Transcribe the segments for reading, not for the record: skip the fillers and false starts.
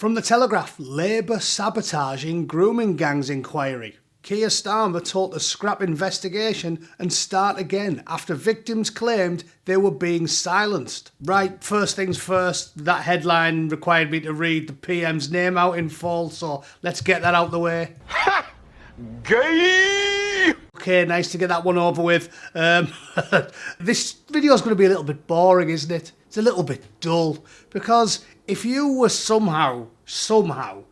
From the Telegraph, Labour sabotaging grooming gangs inquiry. Keir Starmer told to scrap investigation and start again after victims claimed they were being silenced. Right, first things first, that headline required me to read the PM's name out in full, so let's get that out the way. Ha! Gay! Okay, nice to get that one over with. This video is going to be a little bit boring, isn't it? It's a little bit dull, because if you were somehow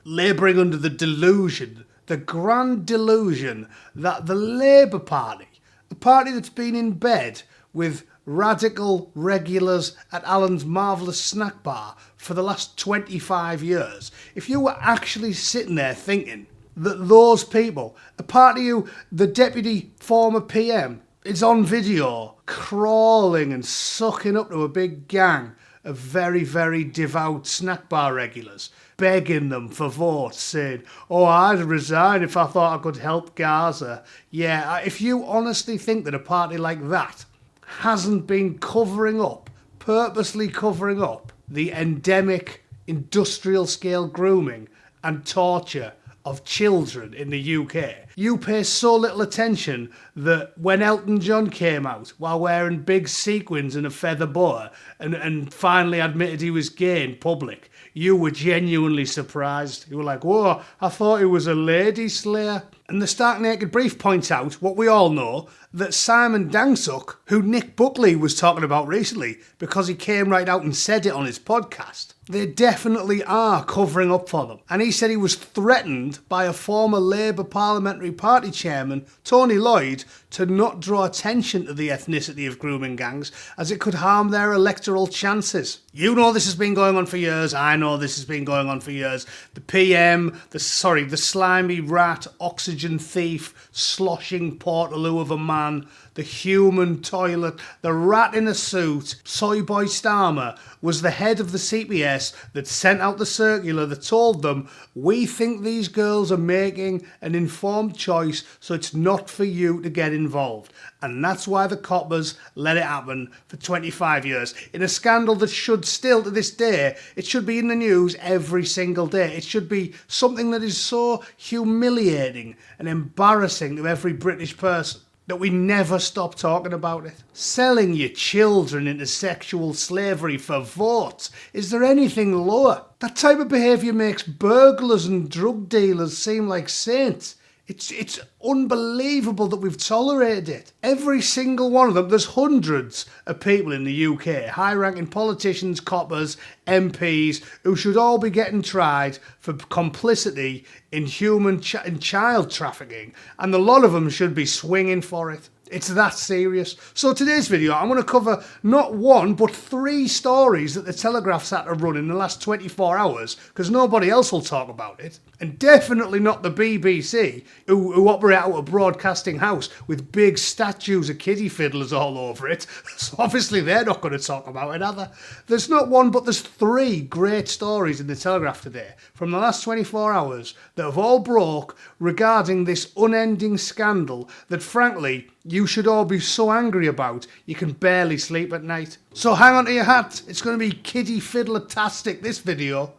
labouring under the delusion, the grand delusion that the Labour Party, the party that's been in bed with radical regulars at Alan's Marvellous Snack Bar for the last 25 years, if you were actually sitting there thinking that those people, a party who the deputy former PM is on video crawling and sucking up to a big gang of very, very devout snack bar regulars, begging them for votes, saying, oh, I'd resign if I thought I could help Gaza. Yeah, if you honestly think that a party like that hasn't been purposely covering up the endemic industrial scale grooming and torture of children in the UK. You pay so little attention that when Elton John came out while wearing big sequins and a feather boa and finally admitted he was gay in public, you were genuinely surprised. You were like, whoa, I thought he was a lady slayer. And the Stark Naked Brief points out what we all know, that Simon Dangsuk, who Nick Buckley was talking about recently because he came right out and said it on his podcast, they definitely are covering up for them. And he said he was threatened by a former Labour Parliamentary Party chairman, Tony Lloyd, to not draw attention to the ethnicity of grooming gangs as it could harm their electoral chances. You know this has been going on for years. I know this has been going on for years. The PM, the slimy rat, oxygen thief, sloshing portaloo of a man, the human toilet, the rat in a suit, Soy Boy Starmer, was the head of the CPS that sent out the circular that told them, we think these girls are making an informed choice, so it's not for you to get involved. And that's why the coppers let it happen for 25 years. In a scandal that should still, to this day, it should be in the news every single day. It should be something that is so humiliating and embarrassing to every British person that we never stop talking about it. Selling your children into sexual slavery for votes. Is there anything lower? That type of behaviour makes burglars and drug dealers seem like saints. It's unbelievable that we've tolerated it. Every single one of them, there's hundreds of people in the UK, high-ranking politicians, coppers, MPs, who should all be getting tried for complicity in human and child trafficking, and a lot of them should be swinging for it. It's that serious. So today's video, I'm going to cover not one, but 3 stories that the Telegraph's had to run in the last 24 hours, because nobody else will talk about it. And definitely not the BBC, who operate out a broadcasting house with big statues of kiddie fiddlers all over it. So obviously they're not going to talk about it either. There's not one, but there's 3 great stories in the Telegraph today from the last 24 hours that have all broke regarding this unending scandal that, frankly, you should all be so angry about you can barely sleep at night. So hang on to your hat, it's going to be kiddie fiddler-tastic, this video.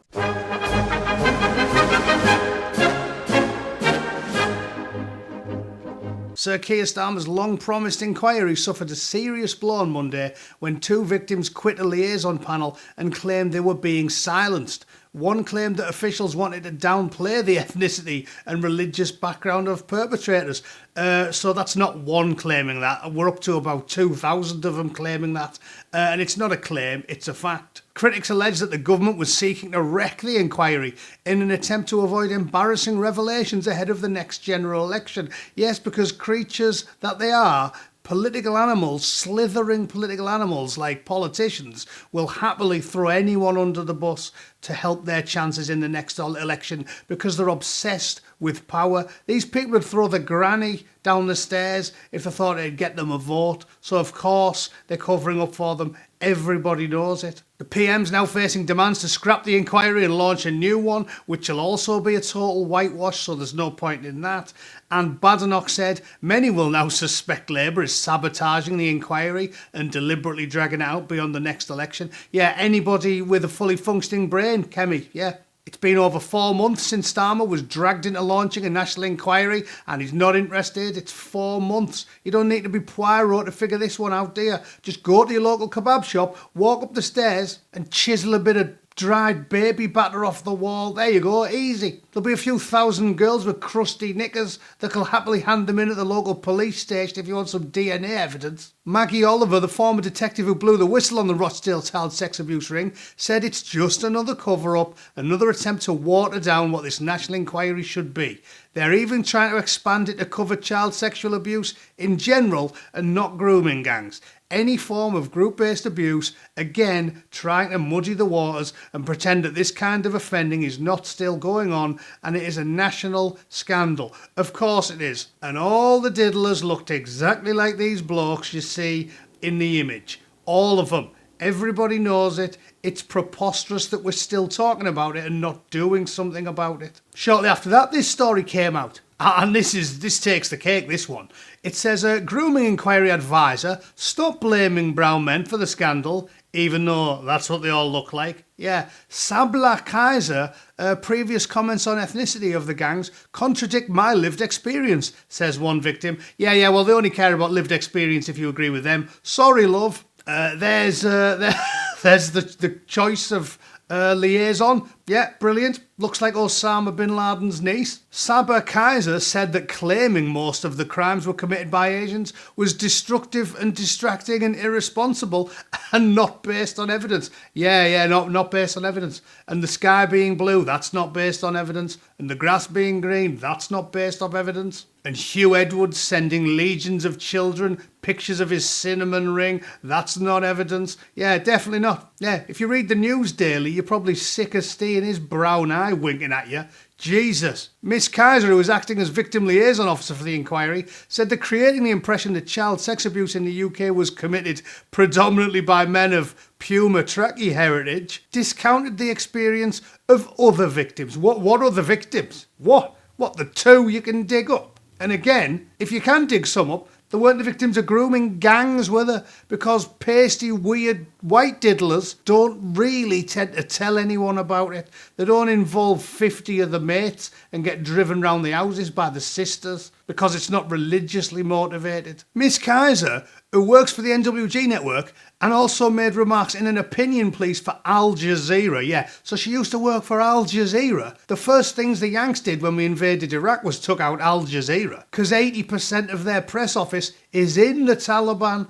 Sir Keir Starmer's long-promised inquiry suffered a serious blow on Monday when 2 victims quit a liaison panel and claimed they were being silenced. One claimed that officials wanted to downplay the ethnicity and religious background of perpetrators. So that's not one claiming that. We're up to about 2,000 of them claiming that. And it's not a claim, it's a fact. Critics allege that the government was seeking to wreck the inquiry in an attempt to avoid embarrassing revelations ahead of the next general election. Yes, because creatures that they are, political animals, slithering political animals like politicians, will happily throw anyone under the bus to help their chances in the next election because they're obsessed with power. These people would throw the granny down the stairs if they thought it'd get them a vote. So of course they're covering up for them. Everybody knows it. The PM's now facing demands to scrap the inquiry and launch a new one, which will also be a total whitewash, so there's no point in that. And Bootneck said many will now suspect Labour is sabotaging the inquiry and deliberately dragging it out beyond the next election. Yeah, anybody with a fully functioning brain, Kemi, yeah. It's been over 4 months since Starmer was dragged into launching a national inquiry and he's not interested. It's 4 months. You don't need to be Poirot to figure this one out, do you? Just go to your local kebab shop, walk up the stairs and chisel a bit of dried baby batter off the wall. There you go, easy. There'll be a few thousand girls with crusty knickers that will happily hand them in at the local police station if you want some DNA evidence. Maggie Oliver, the former detective who blew the whistle on the Rochdale child sex abuse ring, said it's just another cover-up, another attempt to water down what this national inquiry should be. They're even trying to expand it to cover child sexual abuse in general and not grooming gangs. Any form of group-based abuse, again, trying to muddy the waters and pretend that this kind of offending is not still going on and it is a national scandal. Of course it is. And all the diddlers looked exactly like these blokes you see in the image. All of them. Everybody knows it. It's preposterous that we're still talking about it and not doing something about it. Shortly after that, this story came out. And this takes the cake, this one. It says, Grooming Inquiry advisor, stop blaming brown men for the scandal, even though that's what they all look like. Yeah, Sabla Kaiser, previous comments on ethnicity of the gangs contradict my lived experience, says one victim. Yeah, well, they only care about lived experience if you agree with them. Sorry, love. There's the choice of liaison. Yeah, brilliant. Looks like Osama bin Laden's niece. Sabah Kaiser said that claiming most of the crimes were committed by Asians was destructive and distracting and irresponsible and not based on evidence. Yeah, not based on evidence. And the sky being blue, that's not based on evidence. And the grass being green, that's not based on evidence. And Hugh Edwards sending legions of children pictures of his cinnamon ring, that's not evidence. Yeah, definitely not. Yeah, if you read the news daily, you're probably sick of seeing his brown eye winking at you. Jesus. Miss Kaiser, who was acting as victim liaison officer for the inquiry, said that creating the impression that child sex abuse in the UK was committed predominantly by men of Puma Traki heritage discounted the experience of other victims. What other victims? What, the two you can dig up? And again, if you can dig some up, they weren't the victims of grooming gangs, were they? Because pasty, weird white diddlers don't really tend to tell anyone about it. They don't involve 50 of the mates and get driven round the houses by the sisters because it's not religiously motivated. Miss Kaiser, who works for the NWG network and also made remarks in an opinion piece for Al Jazeera. Yeah, so she used to work for Al Jazeera. The first things the Yanks did when we invaded Iraq was took out Al Jazeera because 80% of their press office is in the Taliban.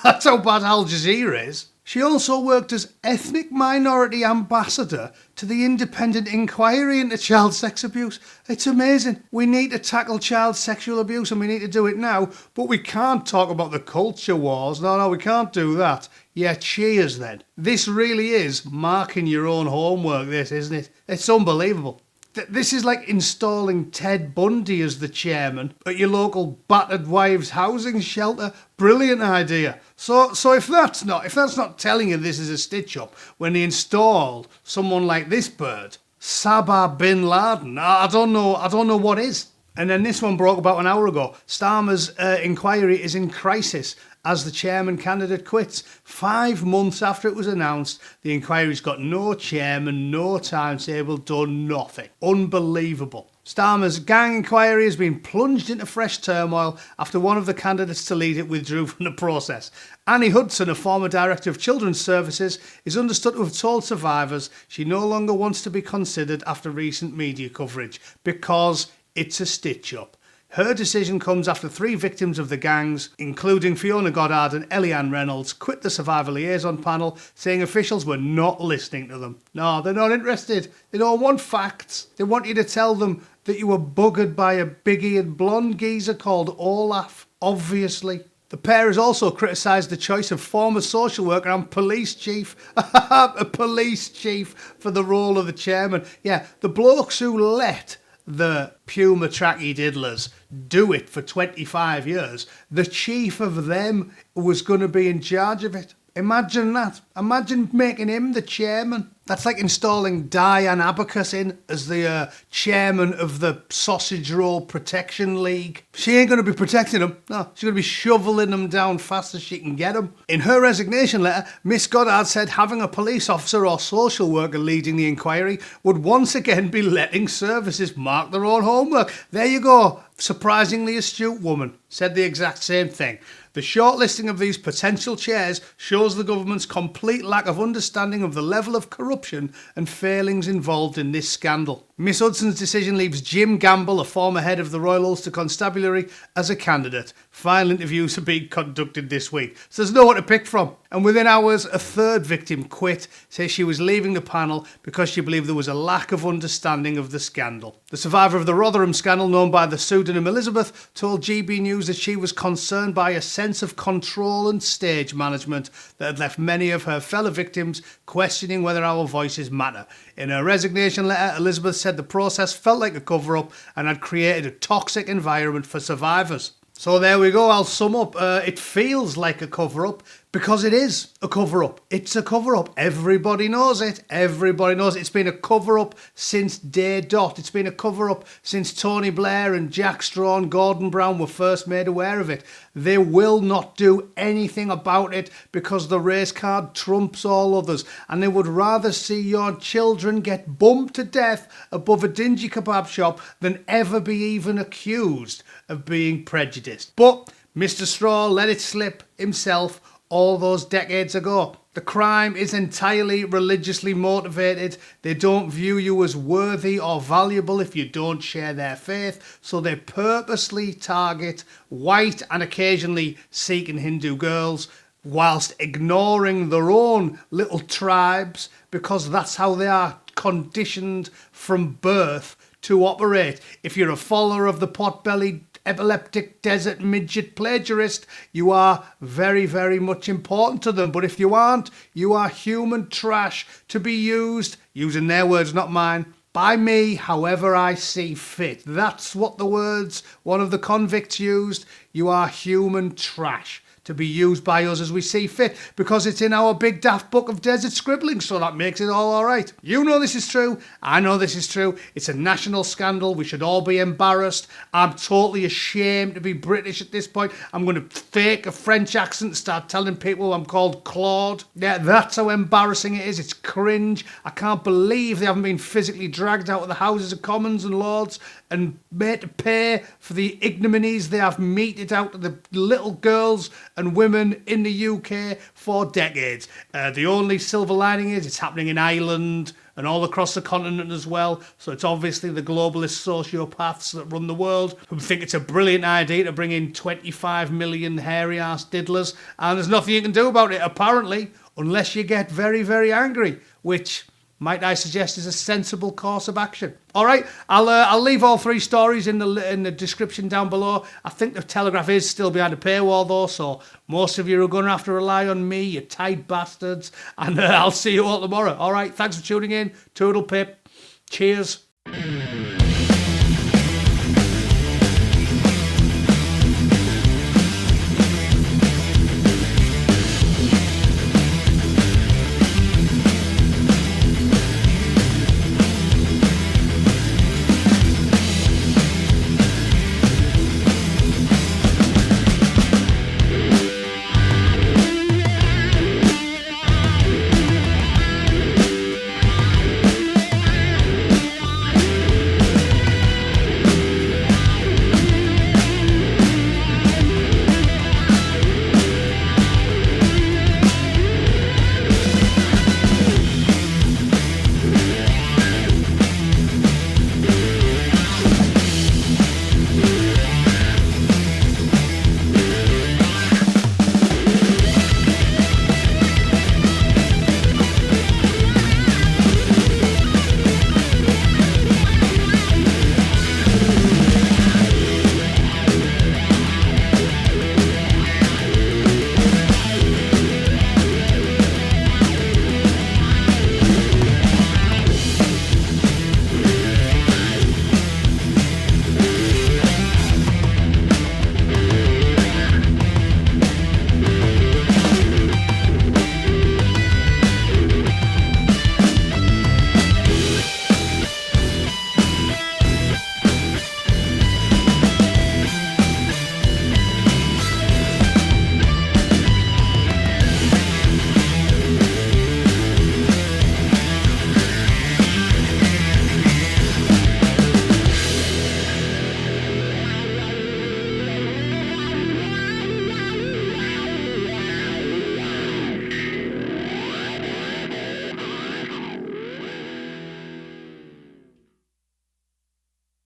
That's how bad Al Jazeera is. She also worked as ethnic minority ambassador to the independent inquiry into child sex abuse. It's amazing. We need to tackle child sexual abuse and we need to do it now, but we can't talk about the culture wars. No, we can't do that. Yeah, cheers then. This really is marking your own homework, this, isn't it? It's unbelievable. This is like installing Ted Bundy as the chairman at your local battered wives housing shelter. Brilliant idea. So if that's not telling you this is a stitch-up, when they installed someone like this bird, Sabah bin Laden, I don't know what is. And then this one broke about an hour ago. Starmer's inquiry is in crisis as the chairman candidate quits. 5 months after it was announced, the inquiry's got no chairman, no timetable, done nothing. Unbelievable. Starmer's gang inquiry has been plunged into fresh turmoil after one of the candidates to lead it withdrew from the process. Annie Hudson, a former director of Children's Services, is understood to have told survivors she no longer wants to be considered after recent media coverage because it's a stitch-up. Her decision comes after 3 victims of the gangs, including Fiona Goddard and Eliane Reynolds, quit the Survivor Liaison panel, saying officials were not listening to them. No, they're not interested. They don't want facts. They want you to tell them that you were buggered by a big-eared blonde geezer called Olaf, obviously. The pair has also criticised the choice of former social worker and police chief, a police chief, for the role of the chairman. Yeah, the blokes who let the Puma Traki diddlers do it for 25 years, the chief of them was going to be in charge of it. Imagine that. Imagine making him the chairman. That's like installing Diane Abacus in as the chairman of the Sausage Roll Protection League. She ain't going to be protecting them. No, she's going to be shoveling them down fast as she can get them. In her resignation letter, Miss Goddard said having a police officer or social worker leading the inquiry would once again be letting services mark their own homework. There you go. Surprisingly astute woman. Said the exact same thing. The shortlisting of these potential chairs shows the government's complete lack of understanding of the level of corruption and failings involved in this scandal. Miss Hudson's decision leaves Jim Gamble, a former head of the Royal Ulster Constabulary, as a candidate. Final interviews are being conducted this week, so there's no one to pick from. And within hours, a third victim quit, says she was leaving the panel because she believed there was a lack of understanding of the scandal. The survivor of the Rotherham scandal, known by the pseudonym Elizabeth, told GB News that she was concerned by a sense of control and stage management that had left many of her fellow victims questioning whether our voices matter. In her resignation letter, Elizabeth said the process felt like a cover-up and had created a toxic environment for survivors. So there we go, I'll sum up. It feels like a cover-up because it is a cover-up. It's a cover-up. Everybody knows it. Everybody knows it. It's been a cover-up since day dot. It's been a cover-up since Tony Blair and Jack Straw and Gordon Brown were first made aware of it. They will not do anything about it because the race card trumps all others, and they would rather see your children get bumped to death above a dingy kebab shop than ever be even accused of being prejudiced. But Mr. Straw let it slip himself all those decades ago. The crime is entirely religiously motivated. They don't view you as worthy or valuable if you don't share their faith, so they purposely target white and occasionally Sikh and Hindu girls whilst ignoring their own little tribes because that's how they are conditioned from birth to operate. If you're a follower of the pot-bellied epileptic desert midget plagiarist, you are very, very much important to them. But if you aren't, you are human trash to be used, using their words, not mine, by me however I see fit. That's what the words one of the convicts used. You are human trash to be used by us as we see fit, because it's in our big daft book of desert scribbling, so that makes it all right. You know this is true. I know this is true. It's a national scandal. We should all be embarrassed. I'm totally ashamed to be British at this point. I'm going to fake a French accent and start telling people I'm called Claude. Yeah, that's how embarrassing it is. It's cringe. I can't believe they haven't been physically dragged out of the Houses of Commons and Lords and made to pay for the ignominies they have meted out to the little girls and women in the UK for decades. The only silver lining is it's happening in Ireland and all across the continent as well. So it's obviously the globalist sociopaths that run the world who think it's a brilliant idea to bring in 25 million hairy-ass diddlers, and there's nothing you can do about it, apparently, unless you get very, very angry, which, might I suggest, is a sensible course of action. All right, I'll leave all three stories in the description down below. I think the Telegraph is still behind a paywall though, so most of you are going to have to rely on me, you tight bastards, and I'll see you all tomorrow. All right, thanks for tuning in. Toodle pip. Cheers.